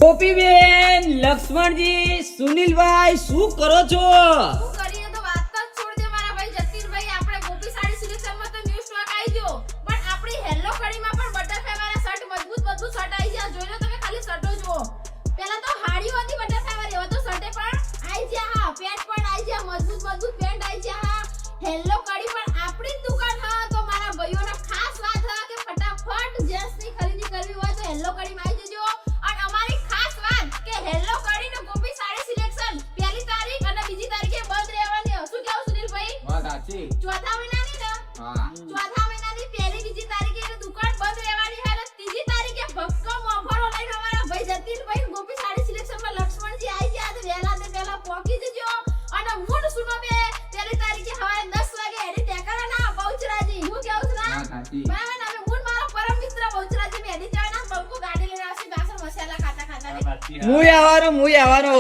ગોપીબેન, લક્ષ્મણજી, સુનિલભાઈ શું કરો છો? શું કરીએ તો વાત જ છોડ દે મારા ભાઈ જતીનભાઈ. આપણે ગોપી સાડી સિલેક્શનમાં તો ન્યૂ સ્ટોક આવી ગયો, પણ આપણી હેલો કડીમાં પણ બટરફ્લાય વાળા શર્ટ મજબૂત શર્ટ આવી ગયા. જોઈ લો તમે, ખાલી શર્ટો જુઓ. પહેલા તો હાડીઓ હતી બટરફ્લાય વાળી, હવે તો શર્ટે પણ આવી ગયા. હા, પેન્ટ પણ આવી ગયા, મજબૂત પેન્ટ આવી ગયા. હેલો કડી પણ આપણી જ દુકાન હા. તો મારા ભાઈઓને ખાસ વાત હા કે ફટાફટ જેન્ટ્સની ખરીદી કરવી હોય તો હેલો કડીમાં આવી જજો. અને અમારી ખાસ વાત કે હેલો કડી ને ગોપી સાડી સિલેક્શન પહેલી તારીખ અને બીજી તારીખે બંધ રહેવાની. શું કેવું સુનિલભાઈ? વાત સાચી. ચોથા મહિનાની ને હા, ચોથા મહિનાની પહેલી બીજી તારીખે એટલે દુકાન બંધ રહેવાની છે. અને ત્રીજી તારીખે ભક્કમ ઓફરો લઈને અમારા ભાઈ જતીનભાઈ ગોપી સાડી સિલેક્શનમાં લક્ષ્મણજી આવી ગયા. તો વહેલા પહોંચી જજો. અને મૂળ સુનો બે પહેલી તારીખે સવારે 10 વાગે એડી ટેકરાના બહુચરાજી. હું કેવું છું ના? વાત સાચી. બરાબર ને? અમે મૂળ મારો પરમ મિત્ર બહુચરાજી મેં એડી ટેકરાના બંકો ગાડી લઈને આવશે. બાસણ મસાલા ખાતા ને. મુય આવવાનો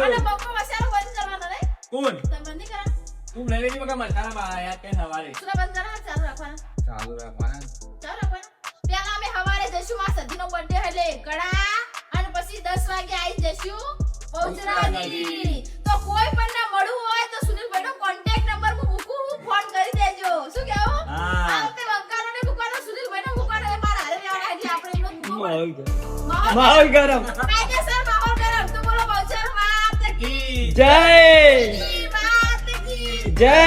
અને બંકો મસાલો બંધ કરવાનો રે. કોણ? તમે બંધ નહીં કરવાનો. તું લઈ લેજી મકા મસાલા માં યાદ કે સવારે સુલા બંધ કરવાનો, ચાલુ રાખવાનો. ચાલુ રાખવાના. ચાલો રાખવાનો. પહેલા અમે સવારે જઈશું માં સધીનો બર્થડે એટલે ગળા, અને પછી 10 વાગે આવી જઈશું બહુચરાજી. તો કોઈ પણ ને મળવું હોય તો સુનિલભાઈનો કોન્ટેક્ટ નંબર હું મૂકું, ફોન કરી દેજો. શું કેવું? હા. આ વખતે બંકાનો ને મૂકવાનો, સુનિલભાઈનો મૂકવાનો. એ મારા હારે રહેવાના એટલે આપણે એમનો મૂકવો પડે. માહોલ ગરમ. કાયદેસર માહોલ ગરમ. તો બોલો બહુચર માત કી જય માત કી જય